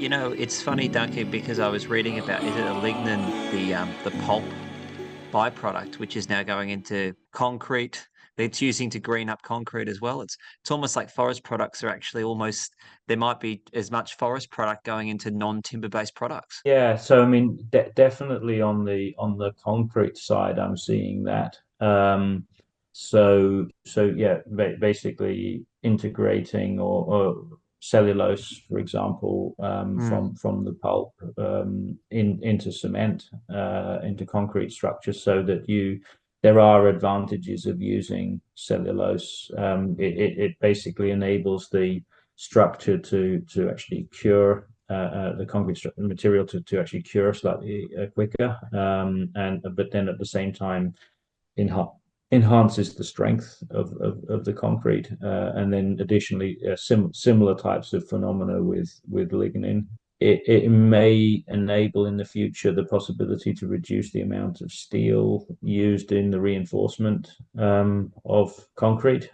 It's funny, Duncan, because I was reading about, is it a lignin, the pulp byproduct, which is now going into concrete. It's using to green up concrete as well. It's almost like forest products are actually almost, there might be as much forest product going into non-timber based products. Yeah, so I mean, definitely on the concrete side, I'm seeing that. So yeah, basically integrating or cellulose, for example, Mm. from the pulp into cement, into concrete structures, so that there are advantages of using cellulose. It basically enables the structure to actually cure the concrete material to actually cure slightly quicker, and but then at the same time enha enhances the strength of the concrete, and then additionally similar types of phenomena with lignin. It may enable in the future the possibility to reduce the amount of steel used in the reinforcement of concrete.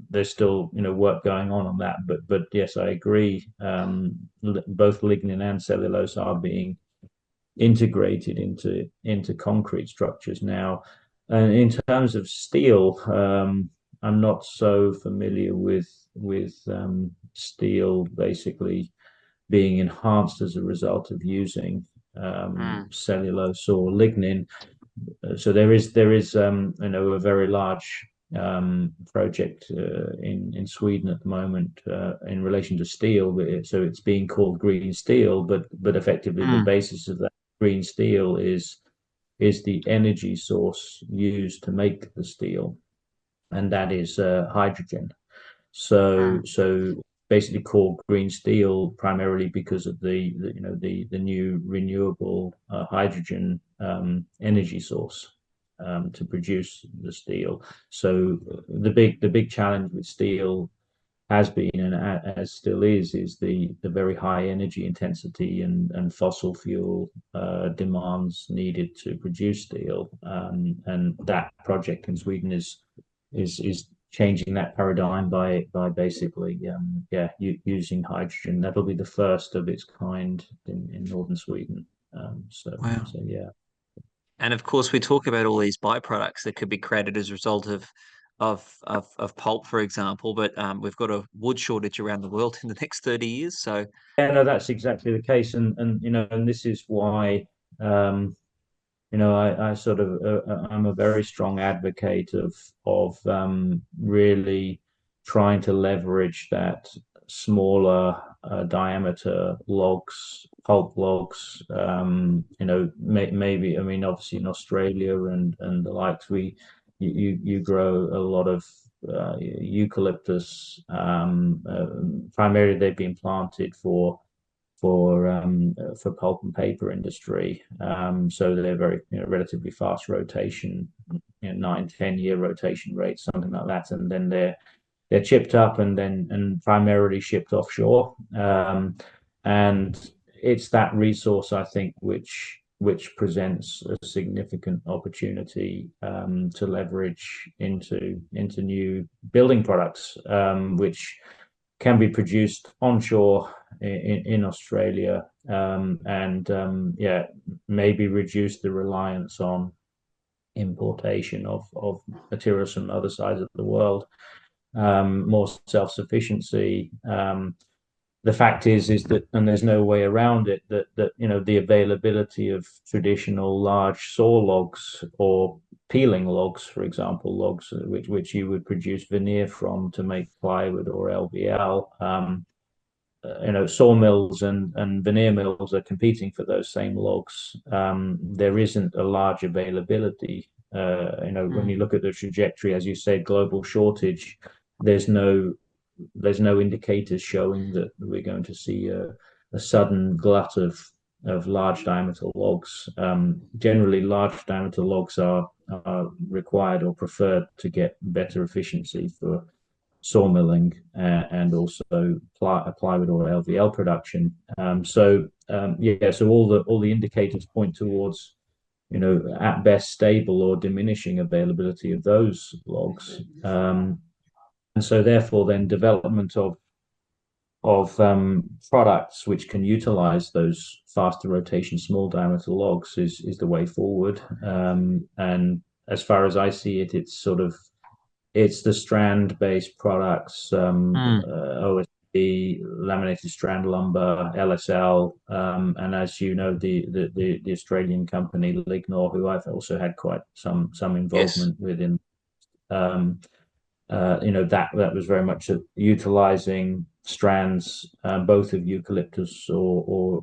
There's still work going on that, but yes, I agree. Both lignin and cellulose are being integrated into concrete structures now. And in terms of steel, I'm not so familiar with steel basically being enhanced as a result of using Mm. cellulose or lignin. So there is a very large project in Sweden at the moment in relation to steel. So it's being called green steel, but effectively the Mm. basis of that green steel is the energy source used to make the steel, and that is hydrogen. Mm. So basically called green steel primarily because of the new renewable hydrogen energy source to produce the steel. So the big challenge with steel has been and as still is the very high energy intensity and fossil fuel demands needed to produce steel. And that project in Sweden is changing that paradigm by basically using hydrogen. That'll be the first of its kind in northern Sweden. So Wow. so yeah. And of course, we talk about all these byproducts that could be created as a result of pulp, for example. But we've got a wood shortage around the world in the next 30 years. So, Yeah, no, that's exactly the case, and this is why I sort of I'm a very strong advocate of really trying to leverage that smaller diameter logs, pulp logs. Maybe I mean obviously in Australia and the likes, you grow a lot of eucalyptus. Primarily, they've been planted for pulp and paper industry. So they're very relatively fast rotation, 9-10 year rotation rates, something like that, and then they're chipped up and primarily shipped offshore. And it's that resource I think which presents a significant opportunity to leverage into new building products, which can be produced onshore in Australia, and yeah, maybe reduce the reliance on importation of materials from other sides of the world, more self-sufficiency. The fact is that, and there's no way around it, that the availability of traditional large saw logs or peeling logs, for example, logs which you would produce veneer from to make plywood or LVL. Sawmills and veneer mills are competing for those same logs. There isn't a large availability. When you mm. look at the trajectory, as you said, global shortage, there's no indicators showing that we're going to see a sudden glut of large diameter logs. Generally, large diameter logs are required or preferred to get better efficiency for sawmilling and also plywood or LVL production. So all the indicators point towards at best stable or diminishing availability of those logs. And so therefore then development products which can utilize those faster rotation, small diameter logs is the way forward. And as far as I see it, it's the strand-based products, Mm. OSB, laminated strand lumber, LSL, and as you know, the Australian company Lignor, who I've also had quite some Yes. involvement with in. Um, that was very much utilizing strands, both of eucalyptus or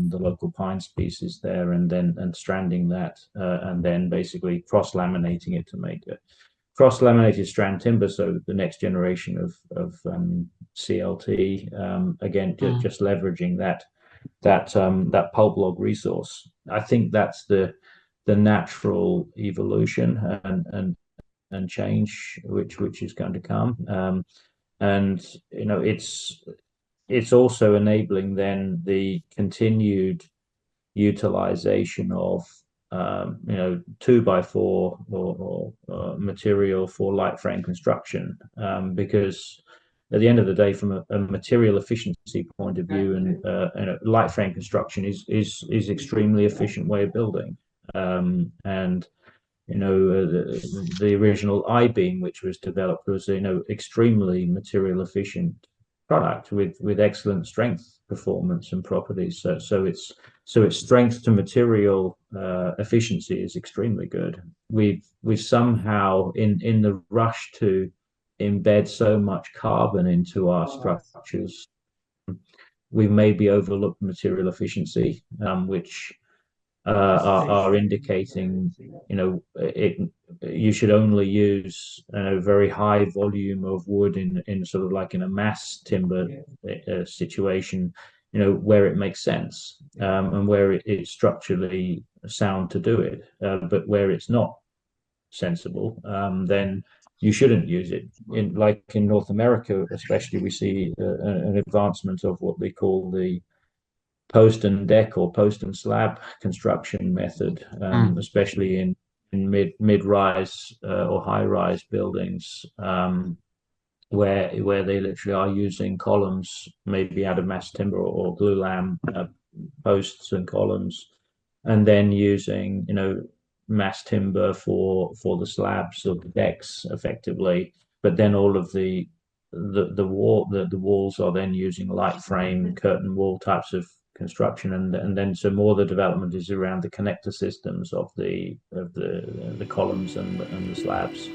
the local pine species there, and stranding that, and then basically cross laminating it to make a cross laminated strand timber. So the next generation of CLT, again, Mm. just leveraging that pulp log resource. I think that's the natural evolution and change which is going to come. And it's also enabling then the continued utilization of 2x4 or material for light frame construction, because at the end of the day, from a material efficiency point of view, and light frame construction is extremely efficient way of building. And the original I-beam, which was developed, was extremely material efficient product with excellent strength performance and properties. So its strength to material efficiency is extremely good. We've somehow in the rush to embed so much carbon into our structures, we've maybe overlooked material efficiency, which are indicating, you should only use a very high volume of wood in sort of like in a mass timber situation, where it makes sense, and where it's structurally sound to do it. But where it's not sensible, then you shouldn't use it. In North America, especially, we see an advancement of what they call the post and deck or post and slab construction method, Mm. especially in mid rise or high rise buildings, where they literally are using columns, maybe out of mass timber or glulam posts and columns, and then using mass timber for the slabs or the decks effectively. But then all of the walls are then using light frame curtain wall types of construction, and then so more the development is around the connector systems of the columns and the slabs.